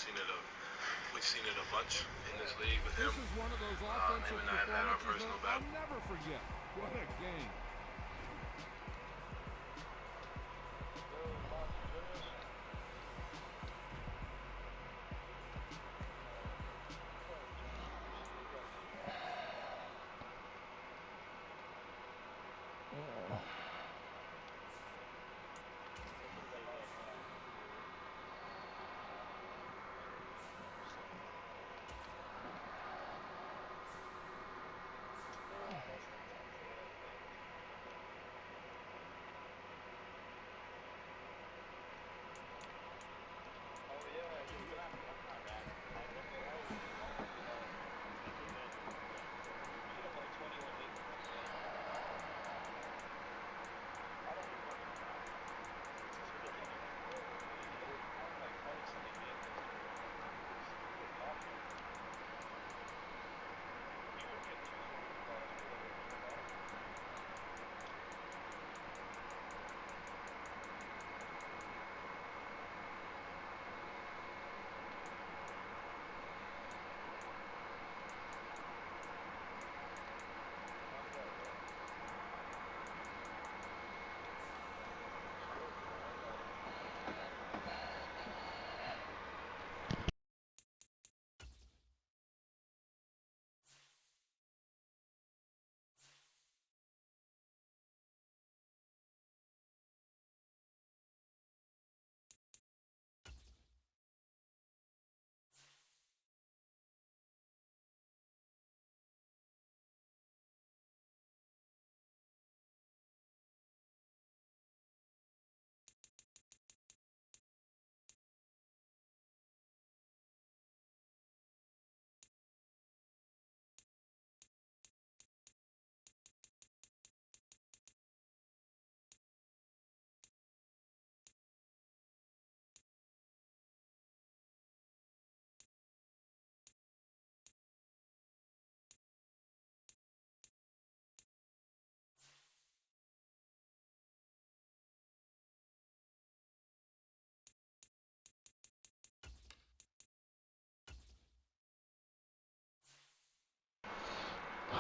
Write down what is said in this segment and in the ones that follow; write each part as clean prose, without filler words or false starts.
We've seen it a bunch in this league with him. Him and I have had our personal battle. I'll never forget. What a game.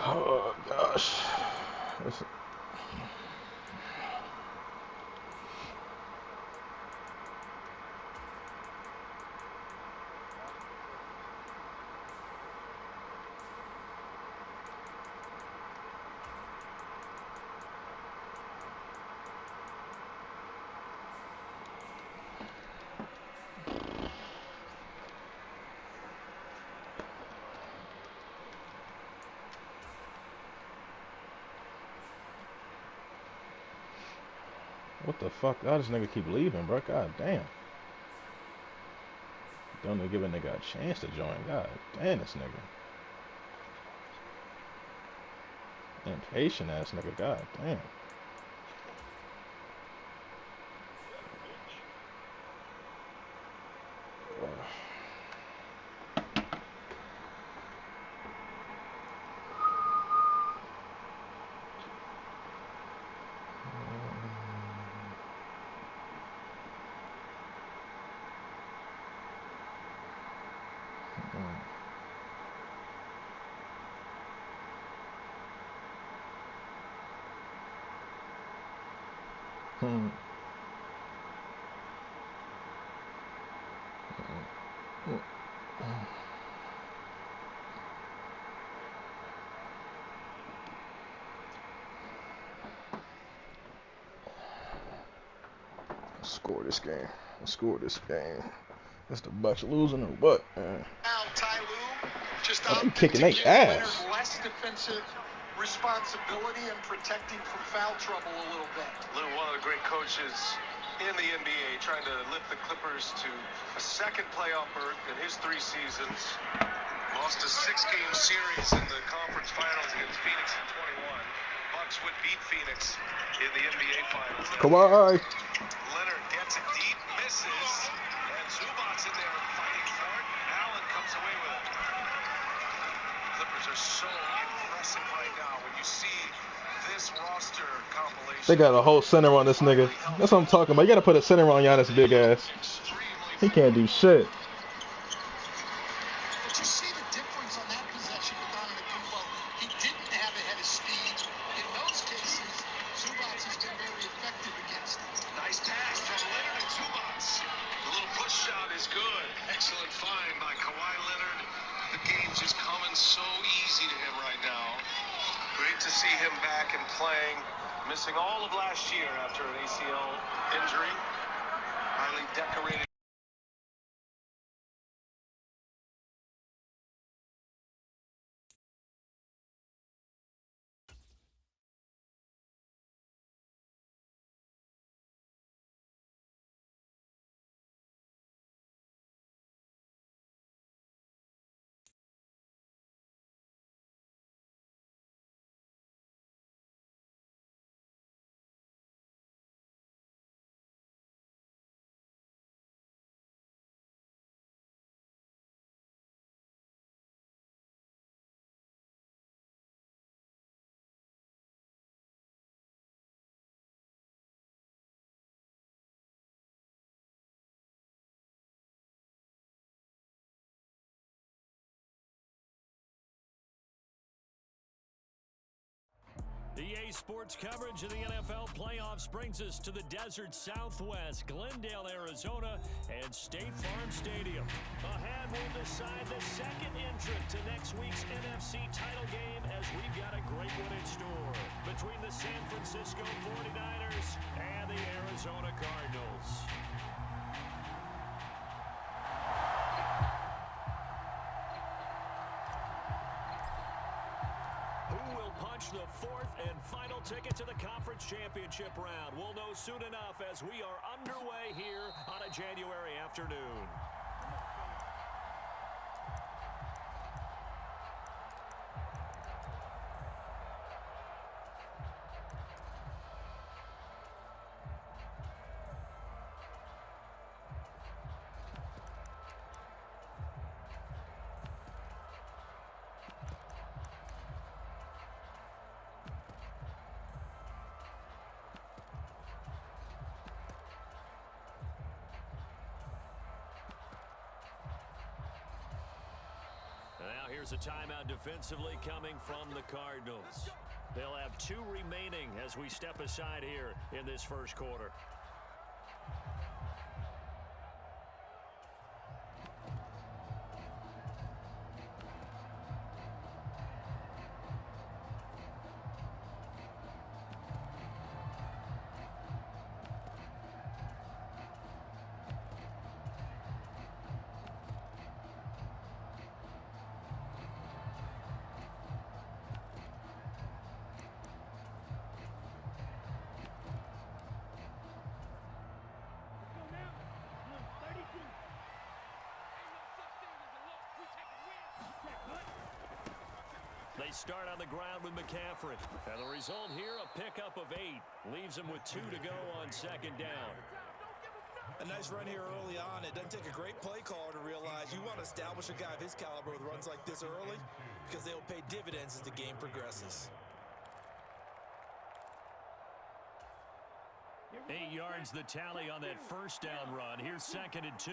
Oh gosh. What the fuck? Oh, this nigga keep leaving, bro. God damn. Don't even give a nigga a chance to join. God damn, this nigga. Impatient ass nigga. God damn. Score this game. Score this game. Is the Bucks losing or what, man? Now, Ty Lue just Oh, they kicking their ass. less defensive responsibility and protecting from foul trouble a little bit. Lou, one of the great coaches in the NBA, trying to lift the Clippers to a second playoff berth in his 3 seasons. Lost a 6-game series in the conference finals against Phoenix in 21. Bucks would beat Phoenix in the NBA finals. Kawhi. Leonard gets it deep, misses, and Zubac's in there fighting for it. Allen comes away with it. Clippers are so impressive right now. When you see this roster compilation, They got a whole center on this nigga. That's what I'm talking about. You gotta put a center on Giannis' big ass. He can't do shit. shot is good. Excellent find by Kawhi Leonard. The game's just coming so easy to him right now. Great to see him back and playing. Missing all of last year after an ACL injury. Highly decorated. EA Sports coverage of the NFL playoffs brings us to the desert Southwest, Glendale, Arizona, and State Farm Stadium. Ahead, we'll decide the second entrant to next week's NFC title game as we've got a great one in store between the San Francisco 49ers and the Arizona Cardinals. The fourth and final ticket to the conference championship round. We'll know soon enough as we are underway here on a January afternoon. Now here's a timeout defensively coming from the Cardinals. They'll have 2 remaining as we step aside here in this first quarter. They start on the ground with McCaffrey. And the result here, a pickup of 8. Leaves them with 2 to go on second down. A nice run here early on. It doesn't take a great play caller to realize you want to establish a guy of his caliber with runs like this early because they'll pay dividends as the game progresses. 8 yards the tally on that first down run. Here's second and 2.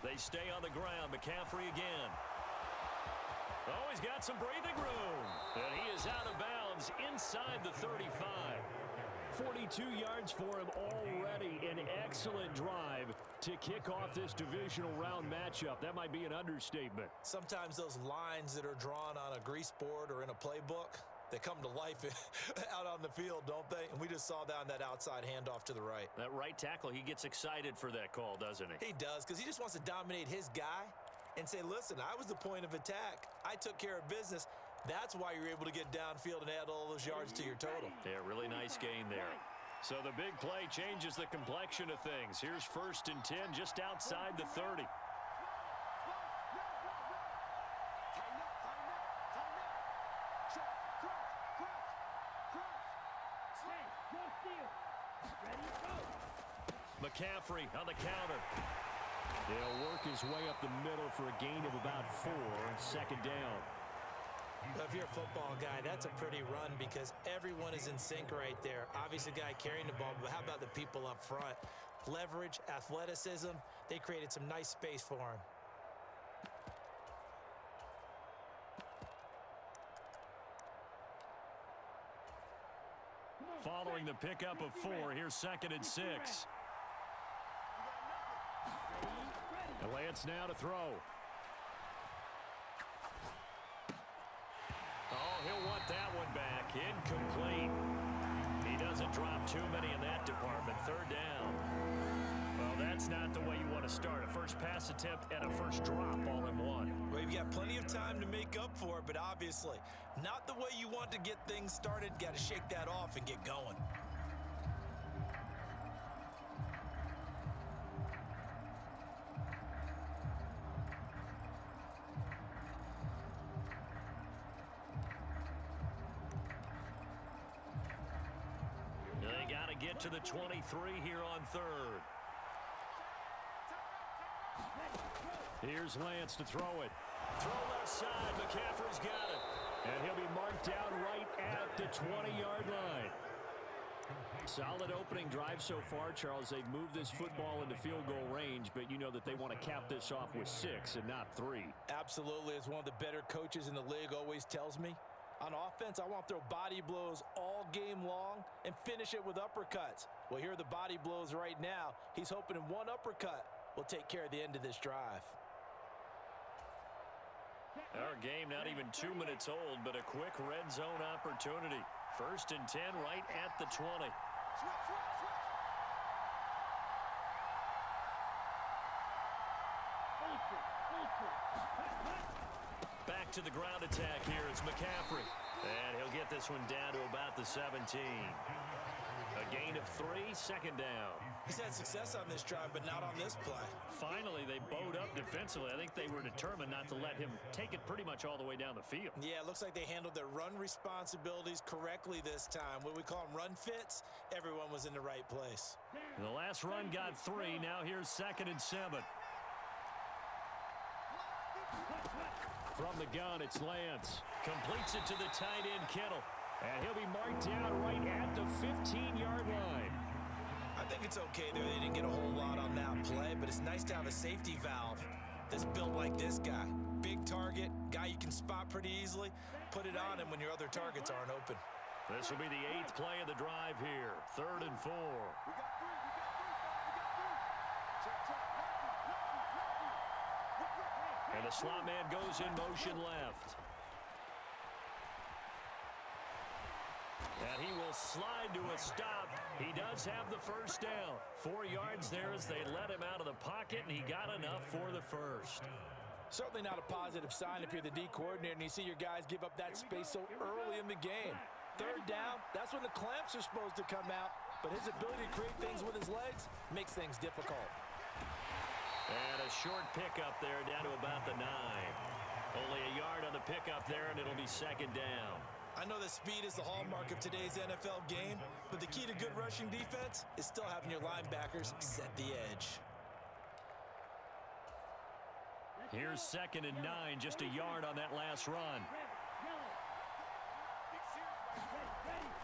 They stay on the ground. McCaffrey again. Oh, he's got some breathing room. And he is out of bounds inside the 35. 42 yards for him already. An excellent drive to kick off this divisional round matchup. That might be an understatement. Sometimes those lines that are drawn on a grease board or in a playbook, they come to life out on the field, don't they? And we just saw that on that outside handoff to the right. That right tackle, he gets excited for that call, doesn't he? He does, because he just wants to dominate his guy and say, listen, I was the point of attack. I took care of business. That's why you're able to get downfield and add all those yards to your total. Yeah, really nice gain there. So the big play changes the complexion of things. Here's 1st and 10 just outside the 30. McCaffrey on the counter. He'll work his way up the middle for a gain of about 4. Second down. If you're a football guy, that's a pretty run because everyone is in sync right there. Obviously, the guy carrying the ball, but how about the people up front? leverage, athleticism. They created some nice space for him. Following the pickup of 4, here's 2nd and 6. Lance now to throw. Oh, he'll want that one back. Incomplete. He doesn't drop too many in that department. 3rd down. Well, that's not the way you want to start. A first pass attempt and a first drop all in one. Well, you've got plenty of time to make up for it, but obviously not the way you want to get things started. Got to shake that off and get going. They got to get to the 23 here on 3rd. Here's Lance to throw it. Throw left side. McCaffrey's got it. And he'll be marked down right at the 20-yard line. Solid opening drive so far, Charles. They've moved this football into field goal range, but you know that they want to cap this off with 6 and not 3. Absolutely. As one of the better coaches in the league always tells me, on offense, I want to throw body blows all game long and finish it with uppercuts. Well, here are the body blows right now. He's hoping in one uppercut will take care of the end of this drive. Our game not even 2 minutes old, but a quick red zone opportunity. 1st and 10 right at the 20. Back to the ground attack here is McCaffrey. And he'll get this one down to about the 17. A gain of 3, 2nd down. He's had success on this drive, but not on this play. Finally, they bowed up defensively. I think they were determined not to let him take it pretty much all the way down the field. Yeah, it looks like they handled their run responsibilities correctly this time. What we call them run fits, everyone was in the right place. The last run got 3. Now here's 2nd and 7. From the gun, it's Lance. Completes it to the tight end, Kittle. And he'll be marked down right at the 15-yard line. I think it's okay there. They didn't get a whole lot on that play, but it's nice to have a safety valve that's built like this guy. Big target, guy you can spot pretty easily. Put it on him when your other targets aren't open. This will be the 8th play of the drive here. 3rd and 4. And the slot man goes in motion left. And he will slide to a stop. He does have the 1st down. 4 yards there as they let him out of the pocket, and he got enough for the 1st. Certainly not a positive sign if you're the D coordinator and you see your guys give up that space so early in the game. 3rd down, that's when the clamps are supposed to come out, but his ability to create things with his legs makes things difficult. And a short pickup there down to about the 9. Only a yard on the pickup there, and it'll be 2nd down. I know that speed is the hallmark of today's NFL game, but the key to good rushing defense is still having your linebackers set the edge. Here's 2nd and 9, just a yard on that last run.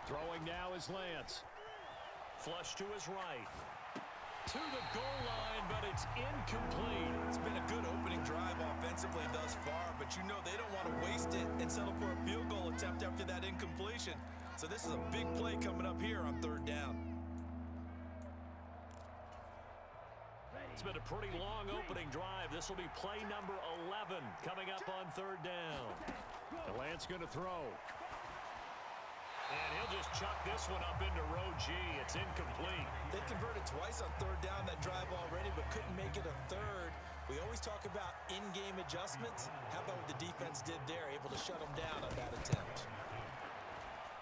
Throwing now is Lance. Flush to his right. To the goal line, but it's incomplete. It's been a good opening drive offensively thus far, but you know they don't want to waste it and settle for a field goal attempt after that incompletion. So this is a big play coming up here on 3rd down. It's been a pretty long opening drive. This will be play number 11 coming up on 3rd down. Lance going to throw. And he'll just chuck this one up into row G. It's incomplete. They converted twice on 3rd down that drive already, but couldn't make it a 3rd. We always talk about in-game adjustments. How about what the defense did there, able to shut them down on that attempt?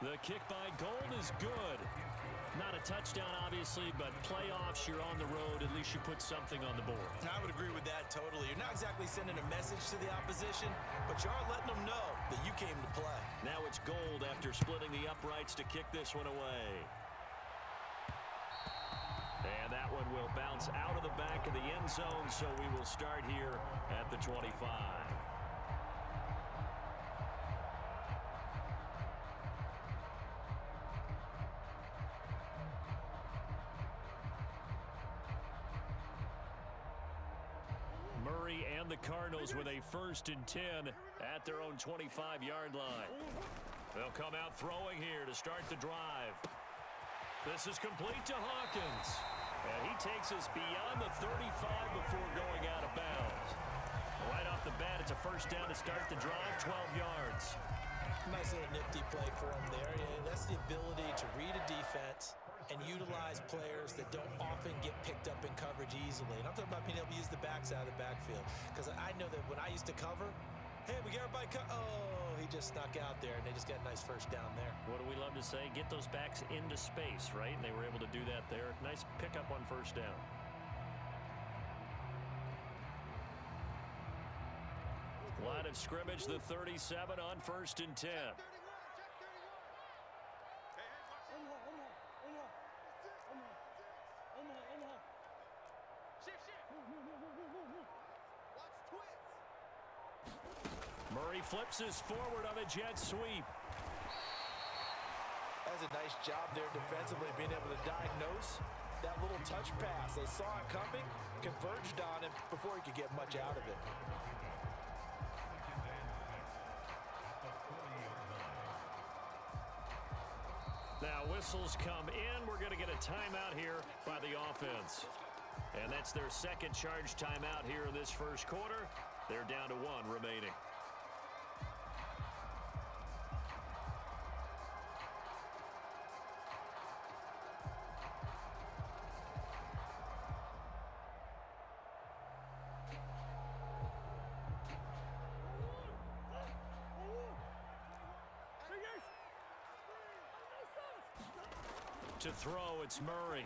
The kick by Gold is good. Not a touchdown, obviously, but playoffs, you're on the road. At least you put something on the board. I would agree with that totally. You're not exactly sending a message to the opposition, but you are letting them know that you came to play. Now it's Gold after splitting the uprights to kick this one away. And that one will bounce out of the back of the end zone, so we will start here at the 25. And the Cardinals with a 1st and 10 at their own 25-yard line. They'll come out throwing here to start the drive. This is complete to Hawkins. And he takes us beyond the 35 before going out of bounds. Right off the bat, it's a 1st down to start the drive, 12 yards. Nice little nifty play for him there. Yeah, that's the ability to read a defense and utilize players that don't often get picked up in coverage easily. And I'm talking about being able to use the backs out of the backfield. Because I know that when I used to cover, hey, we got everybody oh, he just snuck out there, and they just got a nice 1st down there. What do we love to say? Get those backs into space, right? And they were able to do that there. Nice pickup on 1st down. Line of scrimmage, the 37 on 1st and 10. Murray flips us forward on a jet sweep. That's a nice job there defensively, being able to diagnose that little touch pass. They saw it coming, converged on him before he could get much out of it. Now whistles come in. We're going to get a timeout here by the offense. And that's their 2nd charge timeout here in this 1st quarter. They're down to 1 remaining. To throw, it's Murray.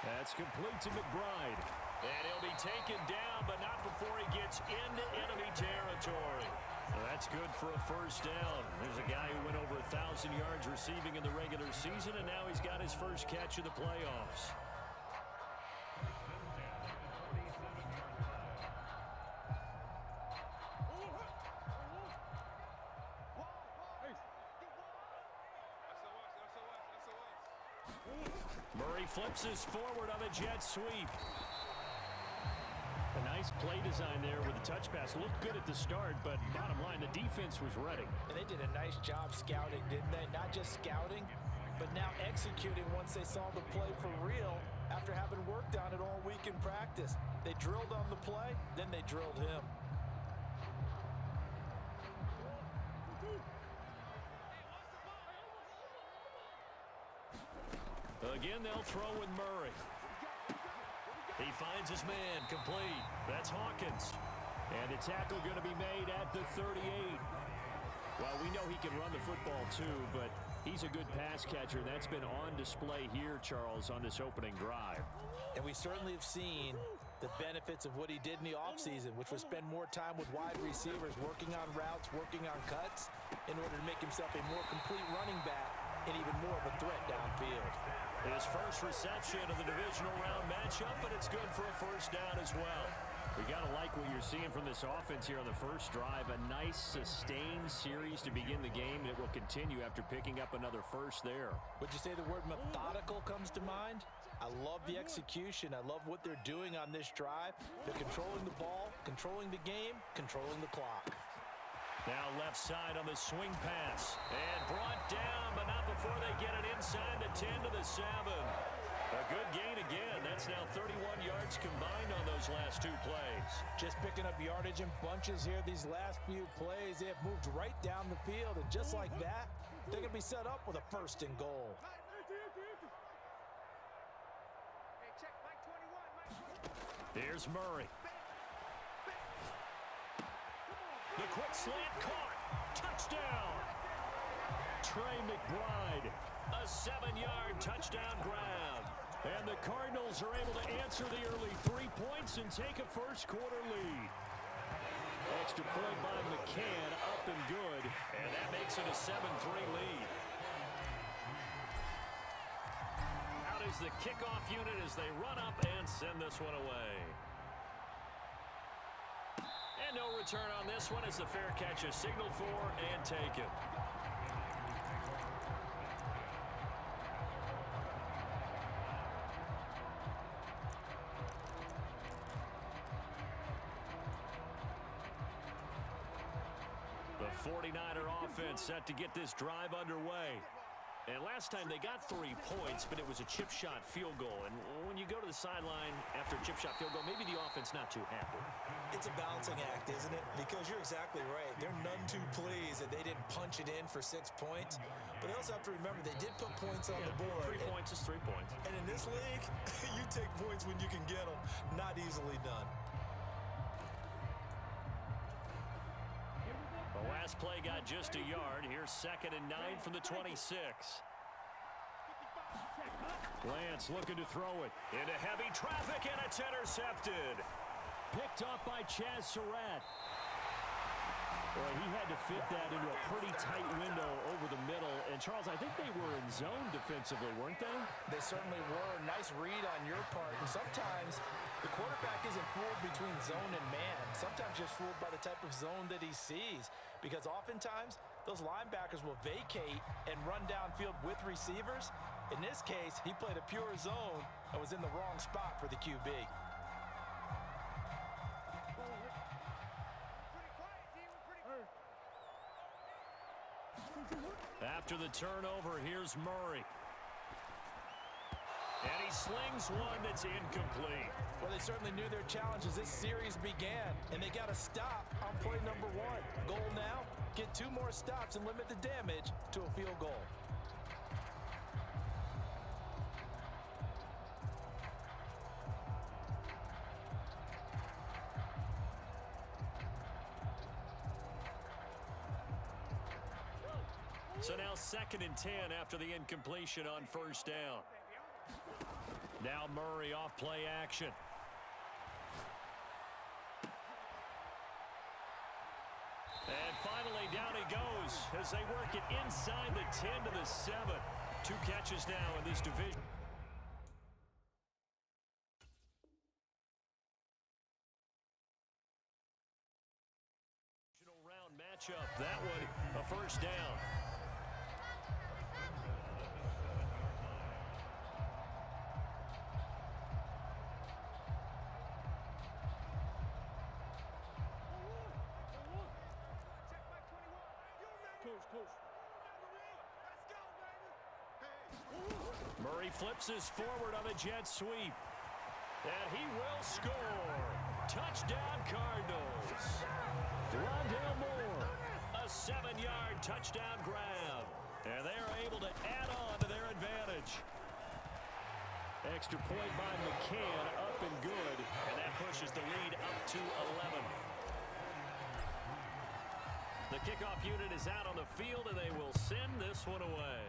That's complete to McBride. And he'll be taken down, but not before he gets into enemy territory. Well, that's good for a 1st down. There's a guy who went over 1,000 yards receiving in the regular season, and now he's got his 1st catch of the playoffs. Murray flips us forward on a jet sweep. A nice play design there with the touch pass. Looked good at the start, but bottom line, the defense was ready. And they did a nice job scouting, didn't they? Not just scouting, but now executing once they saw the play for real after having worked on it all week in practice. They drilled on the play, then they drilled him. Again, they'll throw with Murray. He finds his man, complete. That's Hawkins. And the tackle going to be made at the 38. Well, we know he can run the football too, but he's a good pass catcher. That's been on display here, Charles, on this opening drive. And we certainly have seen the benefits of what he did in the offseason, which was spend more time with wide receivers, working on routes, working on cuts, in order to make himself a more complete running back and even more of a threat downfield. His 1st reception of the divisional round matchup, but it's good for a 1st down as well. We got to like what you're seeing from this offense here on the 1st drive. A nice, sustained series to begin the game, and it will continue after picking up another 1st there. Would you say the word methodical comes to mind? I love the execution. I love what they're doing on this drive. They're controlling the ball, controlling the game, controlling the clock. Now left side on the swing pass. And brought down, but not before they get it inside the 10 to the 7. A good gain again. That's now 31 yards combined on those last 2 plays. Just picking up yardage in bunches here these last few plays. They have moved right down the field, and just like that, they're going to be set up with a 1st and goal. Here's Murray. The quick slant caught. Touchdown. Trey McBride. A 7-yard touchdown grab. And the Cardinals are able to answer the early 3 points and take a 1st quarter lead. Extra point by McCann, up and good. And that makes it a 7-3 lead. Out is the kickoff unit as they run up and send this one away. And no return on this one as the fair catch is signaled for and taken. 49er offense set to get this drive underway. And last time they got 3 points, but it was a chip shot field goal. And when you go to the sideline after a chip shot field goal, maybe the offense not too happy. It's a balancing act, isn't it? Because you're exactly right. They're none too pleased that they didn't punch it in for 6 points. But they also have to remember they did put points on the board. 3 points is 3 points. And in this league, you take points when you can get them. Not easily done. The last play got just a yard. Here's 2nd and 9 from the 26. Lance looking to throw it into heavy traffic, and it's intercepted. Picked up by Chaz Surratt. Well, he had to fit that into a pretty tight window over the middle. And, Charles, I think they were in zone defensively, weren't they? They certainly were. Nice read on your part. And sometimes the quarterback isn't fooled between zone and man. Sometimes just fooled by the type of zone that he sees. Because oftentimes, those linebackers will vacate and run downfield with receivers. In this case, he played a pure zone and was in the wrong spot for the QB. After the turnover, here's Murray. And he slings one that's incomplete. Well, they certainly knew their challenge as this series began, and they got to stop on play number 1. Goal now, get 2 more stops and limit the damage to a field goal. So now 2nd and 10 after the incompletion on 1st down. Now Murray off play action. And finally down he goes as they work it inside the 10 to the 7. 2 catches now in this division. Round matchup. That one a 1st down. Murray flips this forward on a jet sweep. And he will score. Touchdown Cardinals. Rondale Moore. A 7-yard touchdown grab. And they're able to add on to their advantage. Extra point by McCann, up and good. And that pushes the lead up to 11. The kickoff unit is out on the field, and they will send this one away.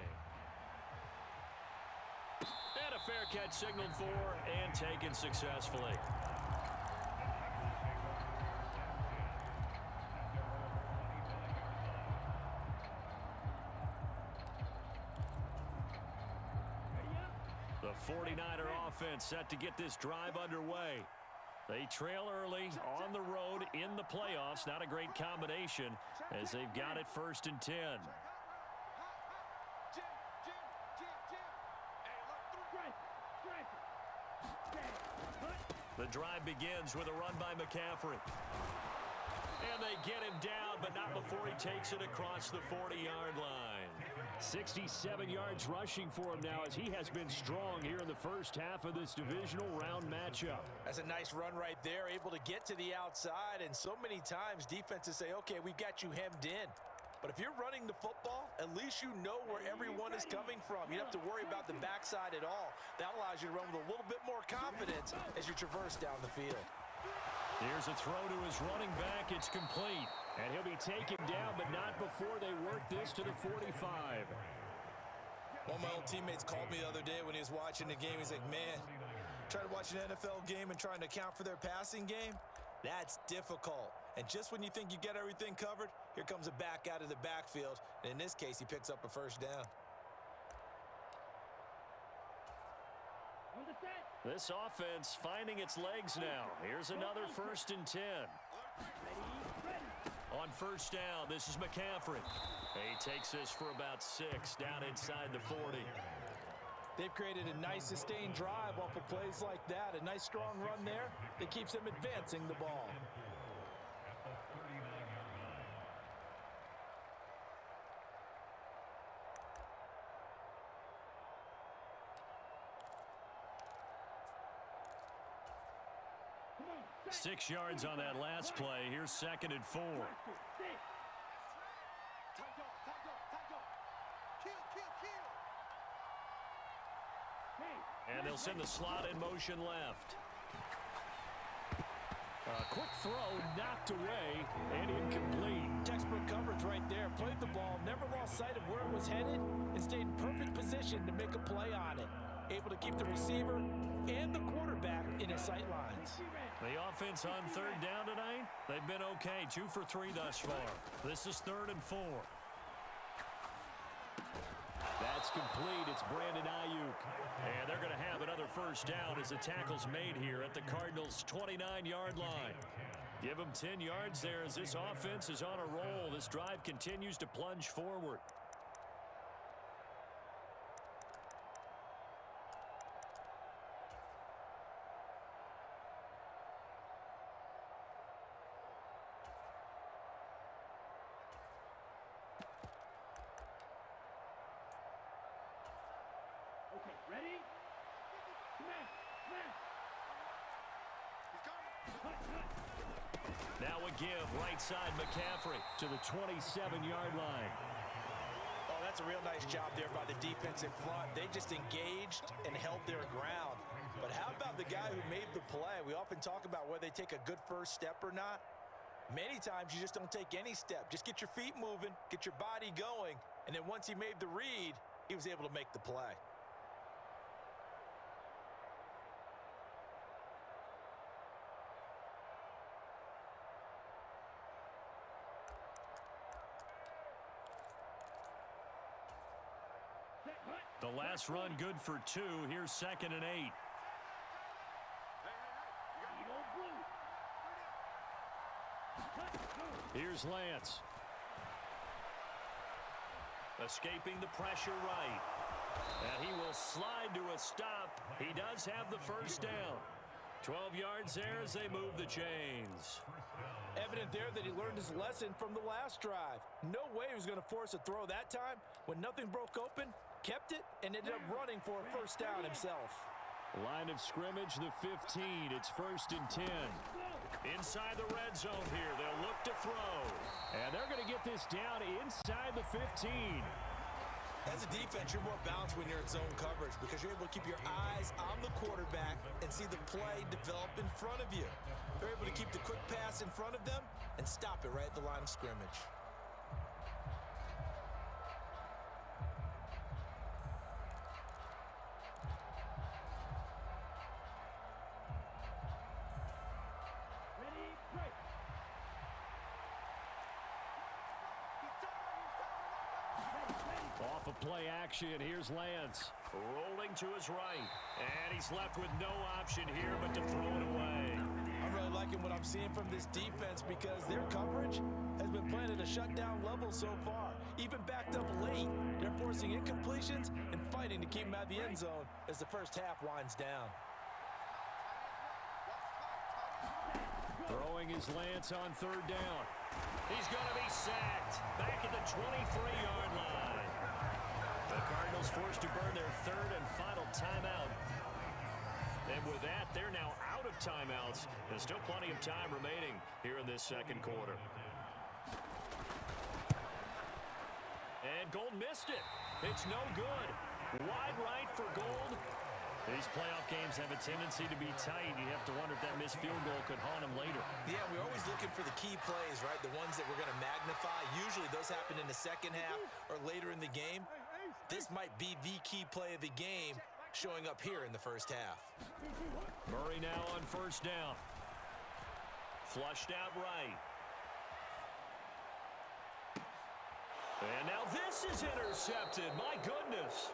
And a fair catch signaled for and taken successfully. The 49er offense set to get this drive underway. They trail early on the road in the playoffs. Not a great combination as they've got it 1st and 10. The drive begins with a run by McCaffrey. And they get him down, but not before he takes it across the 40-yard line. 67 yards rushing for him now as he has been strong here in the 1st half of this divisional round matchup. That's a nice run right there, able to get to the outside, and so many times defenses say, okay, we've got you hemmed in. But if you're running the football, at least you know where everyone is coming from. You don't have to worry about the backside at all. That allows you to run with a little bit more confidence as you traverse down the field. Here's a throw to his running back. It's complete. And he'll be taken down, but not before they work this to the 45. One of my old teammates called me the other day when he was watching the game. He's like, man, trying to watch an NFL game and trying to account for their passing game, that's difficult. And just when you think you get everything covered, here comes a back out of the backfield. And in this case, he picks up a 1st down. This offense finding its legs now. Here's another 1st and 10. On 1st down, this is McCaffrey. He takes this for about 6 down inside the 40. They've created a nice sustained drive off of plays like that. A nice strong run there that keeps them advancing the ball. 6 yards on that last play. Here's 2nd and 4. And they'll send the slot in motion left. A quick throw knocked away and incomplete. Textbook coverage right there. Played the ball, never lost sight of where it was headed, and stayed in perfect position to make a play on it. Able to keep the receiver and the quarterback in his sight lines. The offense on 3rd down tonight, they've been okay. 2 for 3 thus far. This is 3rd and 4. That's complete. It's Brandon Ayuk. And they're going to have another first down as the tackle's made here at the Cardinals' 29-yard line. Give them 10 yards there as this offense is on a roll. This drive continues to plunge forward. Now a give right side McCaffrey to the 27-yard line. Oh, that's a real nice job there by the defense in front. They just engaged and held their ground. But how about the guy who made the play? We often talk about whether they take a good first step or not. Many times you just don't take any step. Just get your feet moving, get your body going, and then once he made the read, he was able to make the play. The last run good for 2. Here's 2nd and 8. Here's Lance. Escaping the pressure right. And he will slide to a stop. He does have the first down. 12 yards there as they move the chains. Evident there that he learned his lesson from the last drive. No way he was going to force a throw that time. When nothing broke open, kept it, and ended up running for a first down himself. Line of scrimmage, the 15. It's 1st and 10. Inside the red zone here. They'll look to throw. And they're going to get this down inside the 15. As a defense, you're more balanced when you're in zone coverage because you're able to keep your eyes on the quarterback and see the play develop in front of you. They're able to keep the quick pass in front of them and stop it right at the line of scrimmage. Off of play action, here's Lance. Rolling to his right. And he's left with no option here but to throw it away. I'm really liking what I'm seeing from this defense because their coverage has been playing at a shutdown level so far. Even backed up late, they're forcing incompletions and fighting to keep them out of the end zone as the first half winds down. Throwing is Lance on 3rd down. He's going to be sacked back at the 23-yard line. The Cardinals forced to burn their 3rd and final timeout. And with that, they're now out of timeouts. There's still plenty of time remaining here in this 2nd quarter. And Gold missed it. It's no good. Wide right for Gold. These playoff games have a tendency to be tight. You have to wonder if that missed field goal could haunt him later. Yeah, we're always looking for the key plays, right? The ones that we're going to magnify. Usually those happen in the second half or later in the game. This might be the key play of the game showing up here in the first half. Murray now on 1st down. Flushed out right. And now this is intercepted. My goodness.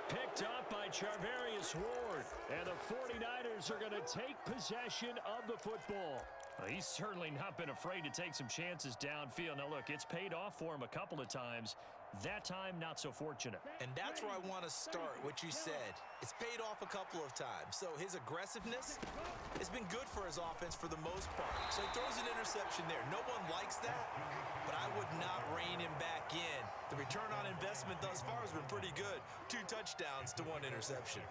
Picked up by Charvarius Ward. And the 49ers are going to take possession of the football. Well, he's certainly not been afraid to take some chances downfield. Now, look, it's paid off for him a couple of times. That time, not so fortunate. And that's where I want to start, what you said. It's paid off a couple of times. So his aggressiveness has been good for his offense for the most part. So he throws an interception there. No one likes that, but I would not rein him back in. The return on investment thus far has been pretty good. 2 touchdowns to 1 interception.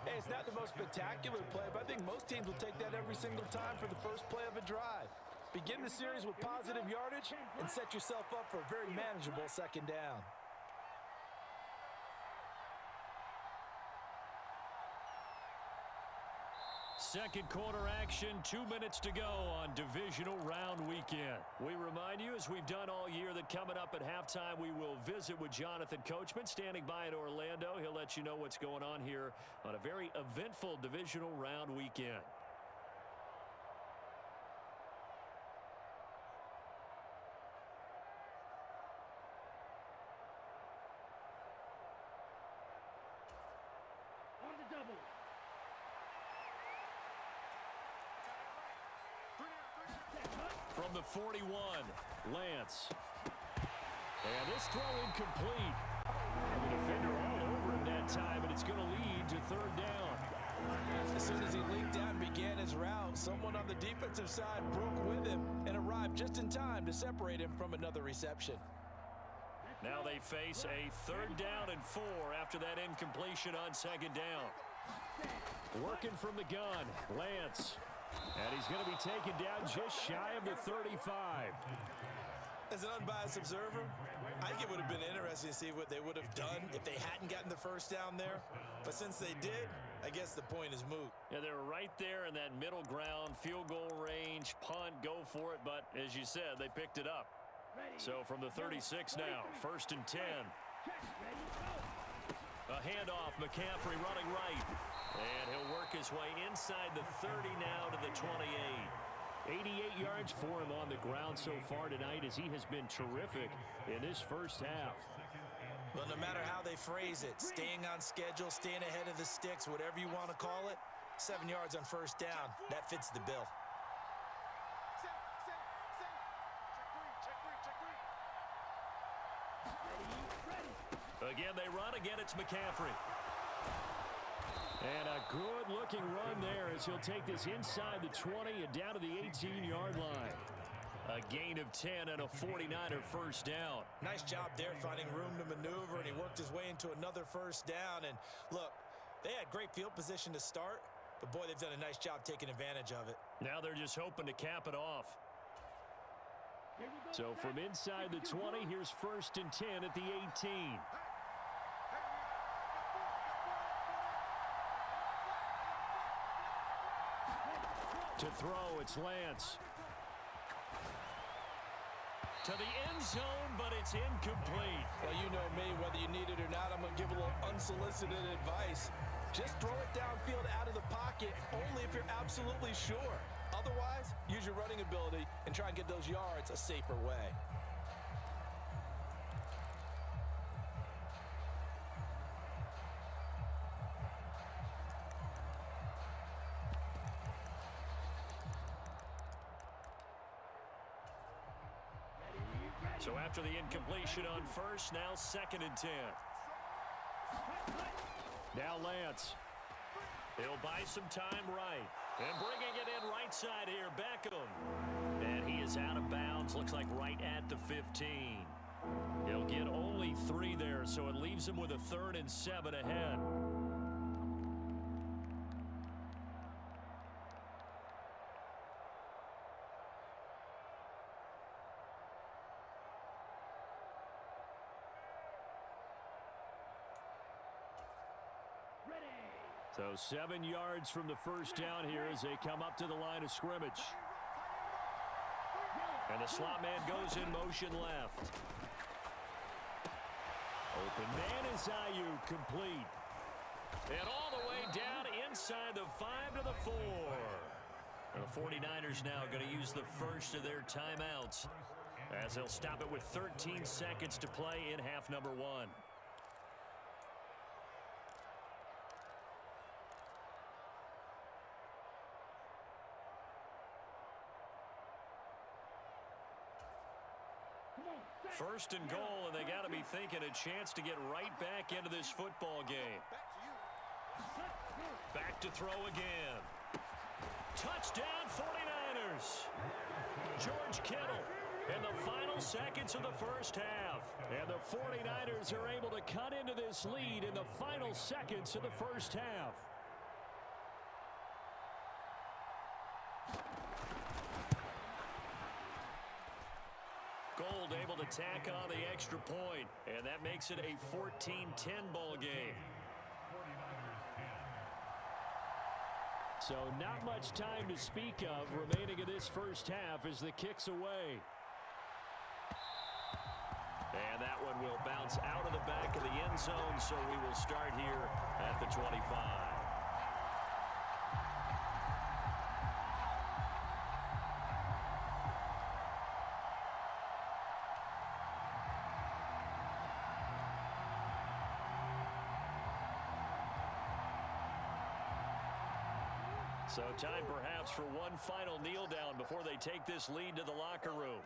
Hey, it's not the most spectacular play, but I think most teams will take that every single time for the first play of a drive. Begin the series with positive yardage and set yourself up for a very manageable second down. Second quarter action, 2 minutes to go on divisional round weekend. We remind you, as we've done all year, that coming up at halftime, we will visit with Jonathan Coachman standing by in Orlando. He'll let you know what's going on here on a very eventful divisional round weekend. From the 41, Lance. And this throw incomplete. The defender all over him that time, and it's going to lead to third down. As soon as he leaked out and began his route, someone on the defensive side broke with him and arrived just in time to separate him from another reception. Now they face a third down and 4 after that incompletion on second down. Working from the gun, Lance. And he's going to be taken down just shy of the 35. As an unbiased observer, I think it would have been interesting to see what they would have done if they hadn't gotten the first down there. But since they did, I guess the point is moot. Yeah, they were right there in that middle ground, field goal range, punt, go for it. But as you said, they picked it up. So from the 36 now, 1st and 10. A handoff, McCaffrey running right. And he'll work his way inside the 30 now to the 28. 88 yards for him on the ground so far tonight, as he has been terrific in this first half. Well, no matter how they phrase it, staying on schedule, staying ahead of the sticks, whatever you want to call it, 7 yards on first down, that fits the bill. Again, they run. Again, it's McCaffrey. And a good-looking run there as he'll take this inside the 20 and down to the 18-yard line. A gain of 10 and a 49er first down. Nice job there finding room to maneuver, and he worked his way into another first down. And look, they had great field position to start, but boy, they've done a nice job taking advantage of it. Now they're just hoping to cap it off. So from inside the 20, here's 1st and 10 at the 18. To throw, it's Lance. To the end zone, but it's incomplete. Well, you know me, whether you need it or not, I'm going to give a little unsolicited advice. Just throw it downfield out of the pocket, only if you're absolutely sure. Otherwise, use your running ability and try and get those yards a safer way. So after the incompletion on first, now 2nd and 10. Now Lance. He'll buy some time right. And bringing it in right side here, Beckham. And he is out of bounds, looks like right at the 15. He'll get only 3 there, so it leaves him with a 3rd and 7 ahead. So 7 yards from the first down here as they come up to the line of scrimmage. And the slot man goes in motion left. Open man is Ayuk, complete. And all the way down inside the 5 to the 4. And the 49ers now going to use the first of their timeouts as they'll stop it with 13 seconds to play in half number 1. First and goal, and they got to be thinking a chance to get right back into this football game. Back to throw again. Touchdown 49ers. George Kittle in the final seconds of the first half. And the 49ers are able to cut into this lead in the final seconds of the first half. tack on the extra point, and that makes it a 14-10 ball game. So not much time to speak of remaining in this first half as the kick's away. And that one will bounce out of the back of the end zone, so we will start here at the 25. So time perhaps for one final kneel down before they take this lead to the locker room.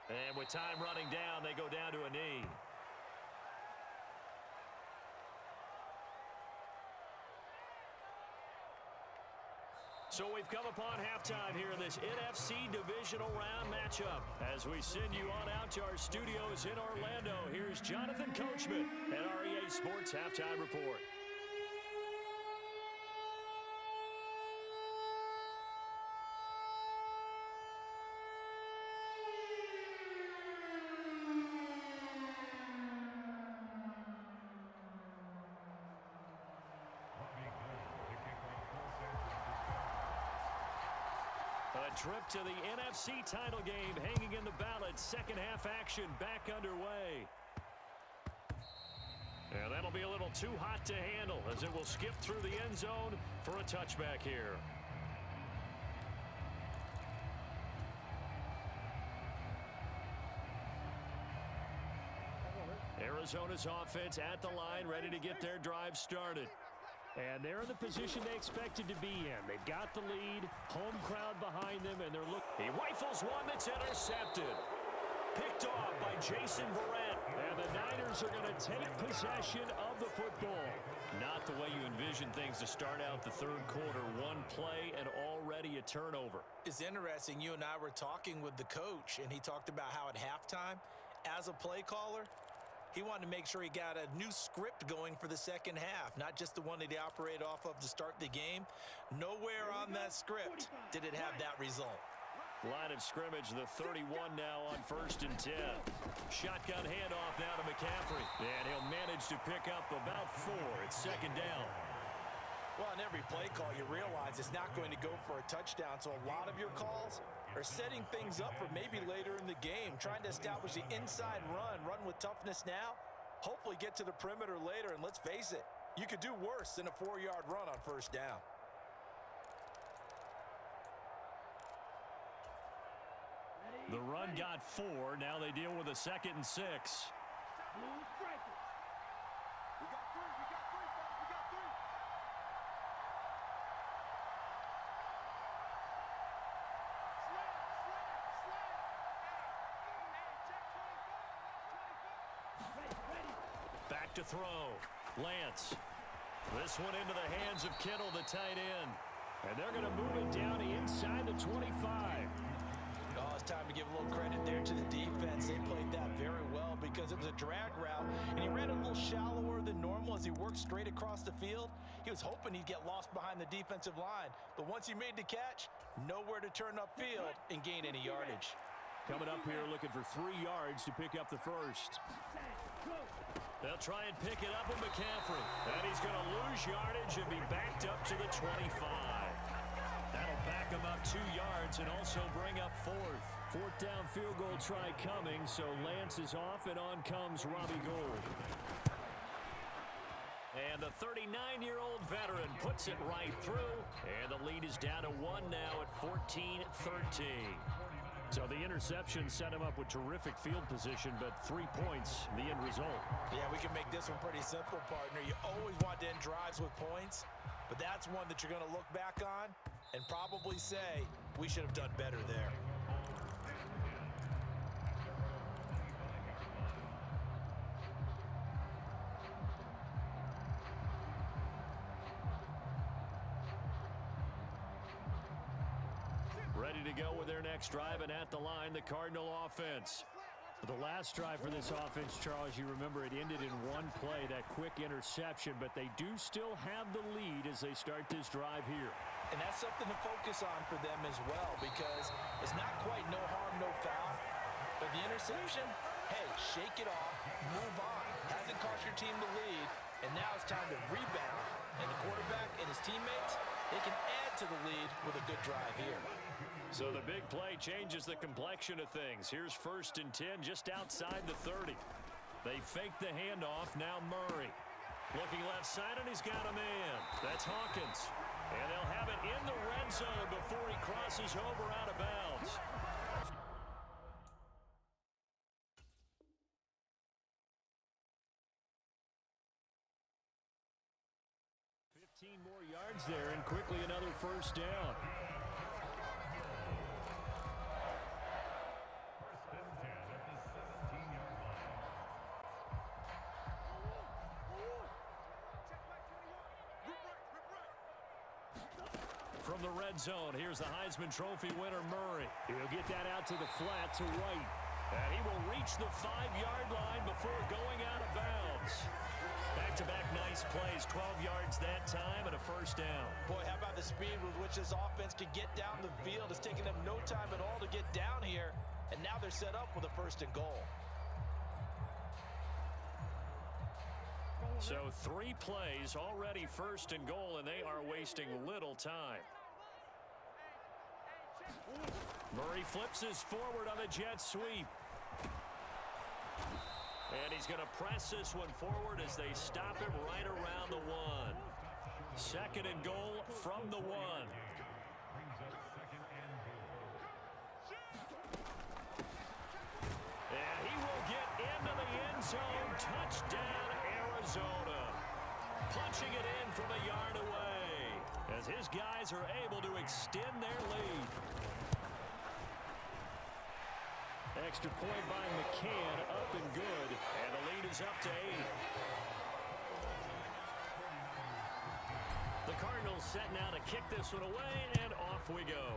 And with time running down, they go down to a knee. So we've come upon halftime here in this NFC Divisional Round matchup. As we send you on out to our studios in Orlando, here's Jonathan Coachman at REA Sports Halftime Report. A trip to the NFC title game hanging in the balance. Second half action back underway. And that'll be a little too hot to handle as it will skip through the end zone for a touchback here. Arizona's offense at the line, ready to get their drive started. And they're in the position they expected to be in. They've got the lead, home crowd behind them, and they're looking. He rifles one that's intercepted. Picked off by Jason Verrett. And the Niners are going to take possession of the football. Not the way you envision things to start out the third quarter. One play and already a turnover. It's interesting. You and I were talking with the coach, and he talked about how at halftime, as a play caller, he wanted to make sure he got a new script going for the second half, not just the one that he operated off of to start the game. Nowhere on that script did it have that result. Line of scrimmage, the 31 now on 1st and 10. Shotgun handoff now to McCaffrey. And he'll manage to pick up about 4. It's second down. Well, on every play call, you realize it's not going to go for a touchdown. So a lot of your calls are setting things up for maybe later in the game, trying to establish the inside run with toughness now, hopefully get to the perimeter later. And let's face it, you could do worse than a 4-yard run on first down. The run got 4. Now they deal with a 2nd and 6. Back to throw. Lance. This one into the hands of Kittle, the tight end. And they're going to move it down to inside the 25. Oh, it's time to give a little credit there to the defense. They played that very well because it was a drag route, and he ran it a little shallower than normal as he worked straight across the field. He was hoping he'd get lost behind the defensive line, but once he made the catch, nowhere to turn upfield and gain any yardage. Coming up here looking for 3 yards to pick up the first. They'll try and pick it up with McCaffrey. And he's going to lose yardage and be backed up to the 25. That'll back him up 2 yards and also bring up 4th. 4th down field goal try coming, so Lance is off and on comes Robbie Gould. And the 39-year-old veteran puts it right through. And the lead is down to 1 now at 14-13. So the interception set him up with terrific field position, but 3 points, the end result. Yeah, we can make this one pretty simple, partner. You always want to end drives with points, but that's one that you're going to look back on and probably say, we should have done better there. Ready to go with their next drive, and at the line, the Cardinal offense. The last drive for this offense, Charles, you remember it ended in 1 play, that quick interception, but they do still have the lead as they start this drive here. And that's something to focus on for them as well, because it's not quite no harm, no foul, but the interception, hey, shake it off, move on. Hasn't cost your team the lead, and now it's time to rebound. And the quarterback and his teammates, they can add to the lead with a good drive here. So the big play changes the complexion of things. Here's 1st and 10 just outside the 30. They fake the handoff. Now Murray. Looking left side, and he's got a man. That's Hawkins. And they'll have it in the red zone before he crosses over out of bounds. 15 more yards there, and quickly another 1st down. From the red zone, here's the Heisman Trophy winner, Murray. He'll get that out to the flat to White. And he will reach the 5-yard line before going out of bounds. Back-to-back nice plays, 12 yards that time and a 1st down. Boy, how about the speed with which this offense can get down the field? It's taken them no time at all to get down here. And now they're set up with a 1st and goal. So 3 plays, already 1st and goal, and they are wasting little time. Murray flips his forward on the jet sweep. And he's going to press this one forward as they stop him right around the 1. 2nd and goal from the 1. And he will get into the end zone. Touchdown, Arizona. Punching it in from a yard away as his guys are able to extend their lead. Extra point by McCann, up and good, and the lead is up to 8. The Cardinals set now to kick this one away, and off we go.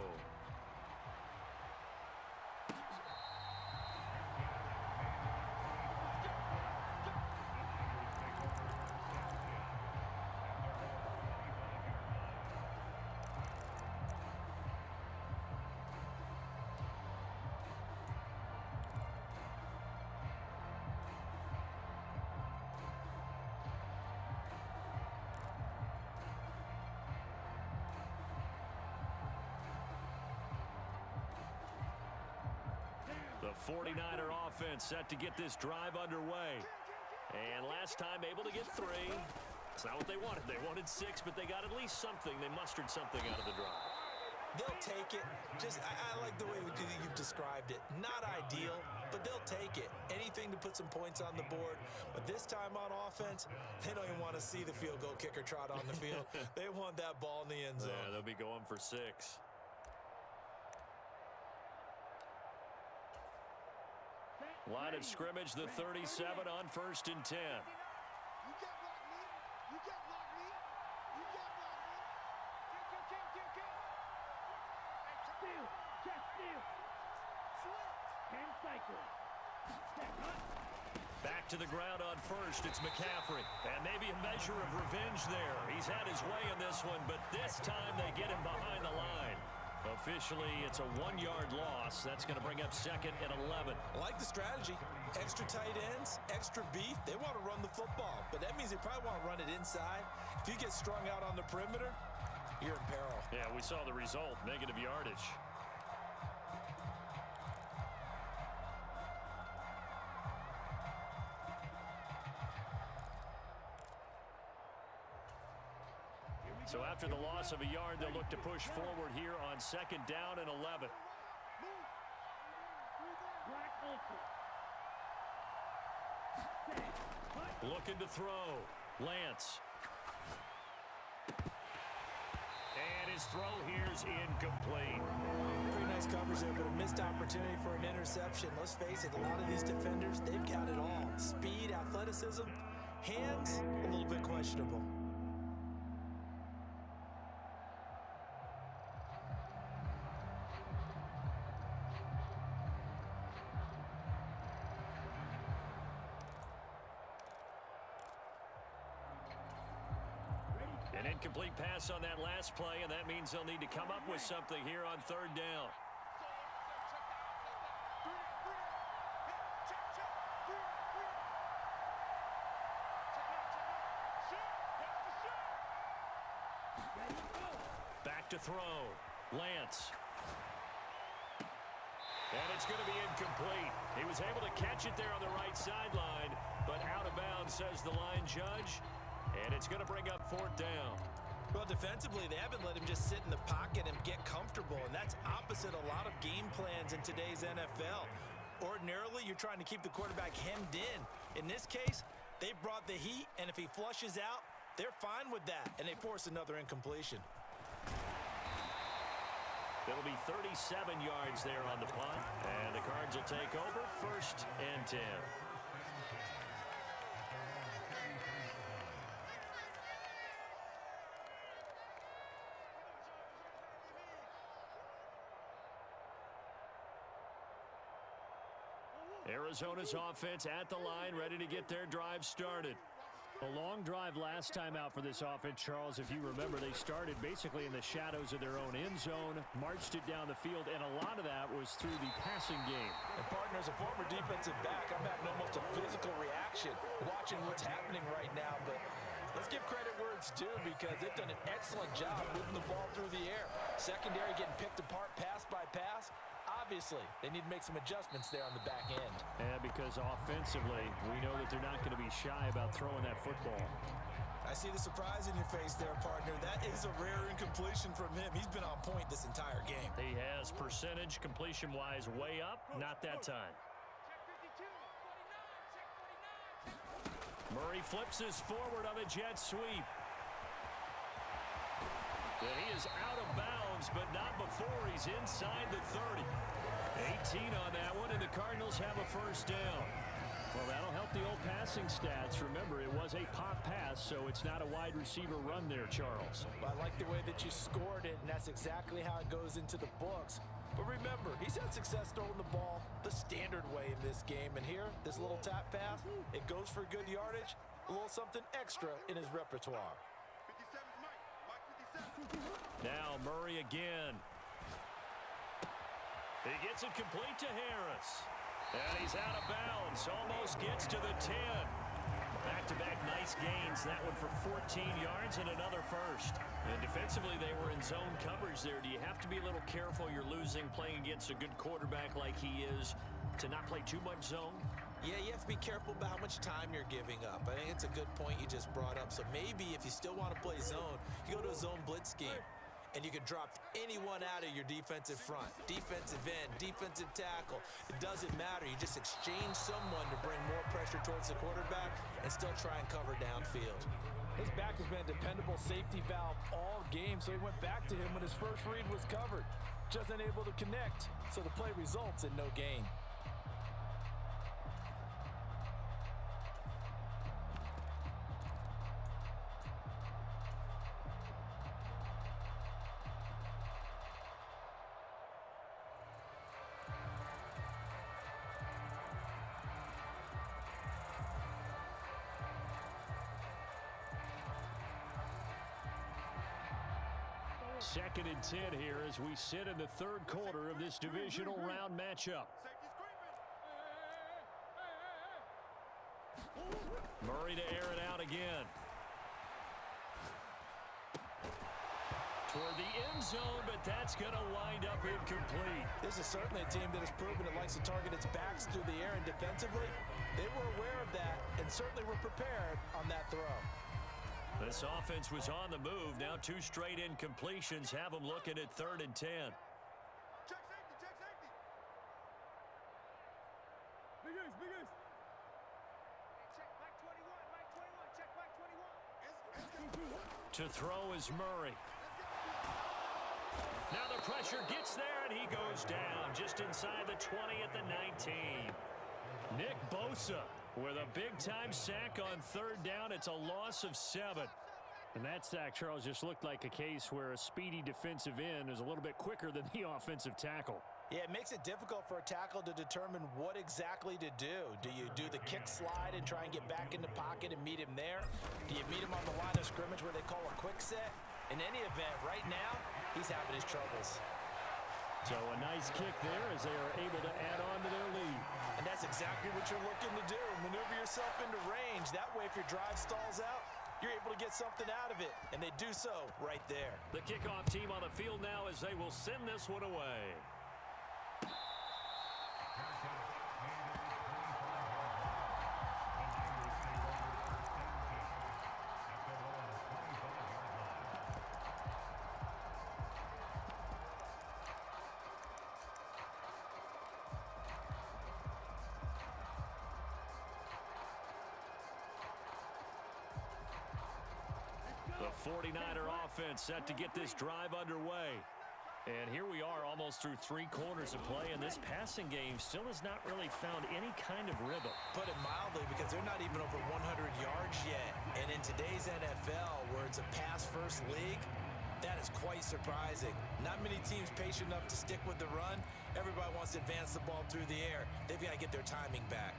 The 49er offense set to get this drive underway. And last time able to get 3. It's not what they wanted. They wanted 6, but they got at least something. They mustered something out of the drive. They'll take it. I like the way you've described it. Not ideal, but they'll take it. Anything to put some points on the board. But this time on offense, they don't even want to see the field goal kicker trot on the field. They want that ball in the end zone. Yeah, they'll be going for 6. Line of scrimmage, the 37 on 1st and 10. Back to the ground on 1st. It's McCaffrey. And maybe a measure of revenge there. He's had his way in this one, but this time they get him behind the line. Officially, it's a 1-yard loss. That's going to bring up 2nd and 11. I like the strategy. Extra tight ends, extra beef. They want to run the football, but that means they probably want to run it inside. If you get strung out on the perimeter, you're in peril. Yeah, we saw the result, negative yardage. So after the loss of a yard, they'll look to push forward here on 2nd down and 11. Looking to throw. Lance. And his throw here's incomplete. Pretty nice coverage there, but a missed opportunity for an interception. Let's face it, a lot of these defenders, they've got it all. Speed, athleticism, hands, a little bit questionable. An incomplete pass on that last play, and that means they'll need to come up with something here on 3rd down. back to throw. Lance. And it's going to be incomplete. He was able to catch it there on the right sideline, but out of bounds, says the line judge. And it's going to bring up 4th down. Well, defensively, they haven't let him just sit in the pocket and get comfortable, and that's opposite a lot of game plans in today's NFL. Ordinarily, you're trying to keep the quarterback hemmed in. In this case, they brought the heat, and if he flushes out, they're fine with that, and they force another incompletion. It'll be 37 yards there on the punt, and the Cards will take over 1st and 10. Arizona's offense at the line, ready to get their drive started. A long drive last time out for this offense, Charles. If you remember, they started basically in the shadows of their own end zone, marched it down the field, and a lot of that was through the passing game. And partner, as a former defensive back, I'm having almost a physical reaction watching what's happening right now. But let's give credit where it's due, because they've done an excellent job moving the ball through the air. Secondary getting picked apart pass by pass. Obviously, they need to make some adjustments there on the back end. Yeah, because offensively, we know that they're not going to be shy about throwing that football. I see the surprise in your face there, partner. That is a rare incompletion from him. He's been on point this entire game. He has percentage completion-wise way up, not that time. Murray flips his forward on a jet sweep. And he is out of bounds, but not before he's inside the 30. 18 on that one, and the Cardinals have a 1st down. Well, that'll help the old passing stats. Remember, it was a pop pass, so it's not a wide receiver run there, Charles. Well, I like the way that you scored it, and that's exactly how it goes into the books. But remember, he's had success throwing the ball the standard way in this game. And here, this little tap pass, it goes for good yardage, a little something extra in his repertoire. Now Murray again. He gets it complete to Harris. And he's out of bounds. Almost gets to the 10. Back-to-back nice gains. That one for 14 yards and another 1st. And defensively, they were in zone coverage there. Do you have to be a little careful? You're losing, playing against a good quarterback like he is, to not play too much zone? Yeah, you have to be careful about how much time you're giving up. I think it's a good point you just brought up. So maybe if you still want to play zone, you go to a zone blitz scheme. And you can drop anyone out of your defensive front. Defensive end, defensive tackle. It doesn't matter. You just exchange someone to bring more pressure towards the quarterback and still try and cover downfield. His back has been a dependable safety valve all game, so he went back to him when his first read was covered. Just unable to connect, so the play results in no gain. Second and 10 here as we sit in the 3rd quarter of this divisional round matchup. Murray to air it out again. Toward the end zone, but that's going to wind up incomplete. This is certainly a team that has proven it likes to target its backs through the air, and defensively, they were aware of that and certainly were prepared on that throw. This offense was on the move. Now 2 straight incompletions have them looking at 3rd and 10. Check safety, check safety. Big Ace, big Ace. Check back 21, back 21, check back 21. To throw is Murray. Now the pressure gets there, and he goes down just inside the 20 at the 19. Nick Bosa with a big-time sack on 3rd down. It's a loss of 7. And that sack, Charles, just looked like a case where a speedy defensive end is a little bit quicker than the offensive tackle. Yeah, it makes it difficult for a tackle to determine what exactly to do. Do you do the kick slide and try and get back in the pocket and meet him there? Do you meet him on the line of scrimmage where they call a quick set? In any event, right now, he's having his troubles. So a nice kick there as they are able to add on to their lead. And that's exactly what you're looking to do. Maneuver yourself into range. That way, if your drive stalls out, you're able to to get something out of it, and they do so right there. The kickoff team on the field now as they will send this one away. The 49er offense set to get this drive underway. And here we are almost through 3 quarters of play, and this passing game still has not really found any kind of rhythm. Put it mildly, because they're not even over 100 yards yet. And in today's NFL, where it's a pass-first league, that is quite surprising. Not many teams patient enough to stick with the run. Everybody wants to advance the ball through the air. They've got to get their timing back.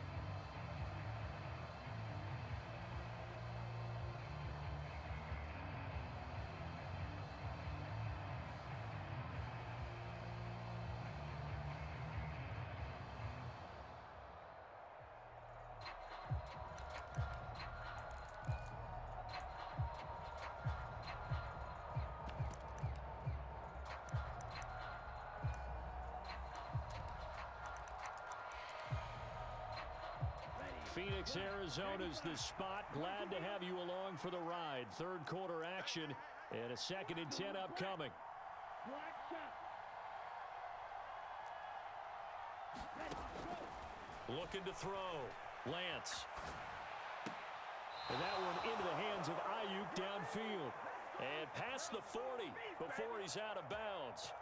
Phoenix, Arizona's the spot. Glad to have you along for the ride. Third quarter action and a 2nd and 10 upcoming. Looking to throw. Lance. And that one into the hands of Ayuk downfield. And past the 40 before he's out of bounds.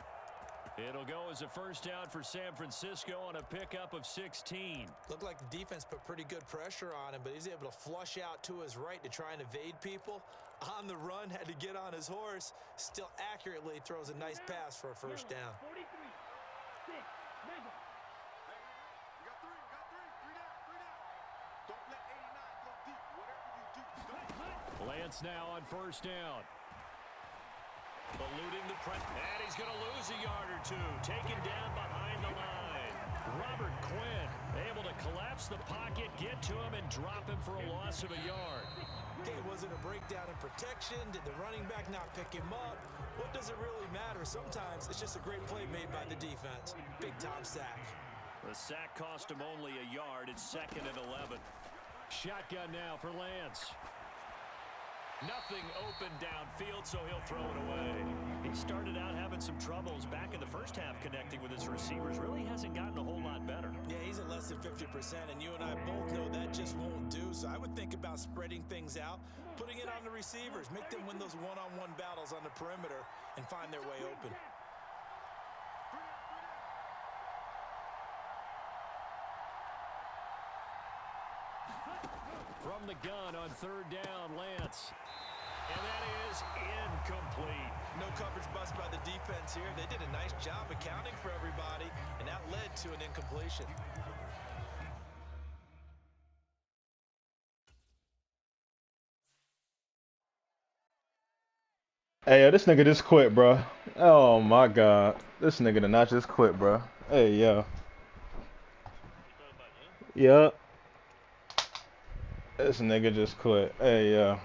It'll go as a first down for San Francisco on a pickup of 16. Looked like the defense put pretty good pressure on him, but he's able to flush out to his right to try and evade people. On the run, had to get on his horse. Still accurately throws a nice pass for a first down. 43, 6, mega. You got three down. Don't let 89 go deep. Whatever you do, don't. Lance now on first down. Eluding the press, and he's going to lose a yard or two. Taken down behind the line. Robert Quinn able to collapse the pocket, get to him, and drop him for a loss of a yard. Okay, was it a breakdown in protection? Did the running back not pick him up? What does it really matter? Sometimes it's just a great play made by the defense. Big-time sack. The sack cost him only a yard. It's 2nd and 11. Shotgun now for Lance. Nothing open downfield, so he'll throw it away. He started out having some troubles back in the first half connecting with his receivers. Really hasn't gotten a whole lot better. Yeah, he's at less than 50%, and you and I both know that just won't do. So I would think about spreading things out, putting it on the receivers, make them win those one-on-one battles on the perimeter, and find their way open. From the gun on 3rd down, Lance. And that is incomplete. No coverage bust by the defense here. They did a nice job accounting for everybody, and that led to an incompletion. Hey, yo, this nigga just quit, bro. Oh my god. This nigga did not just quit, bro. Hey, yo. Yup. This nigga just quit. Hey, yo.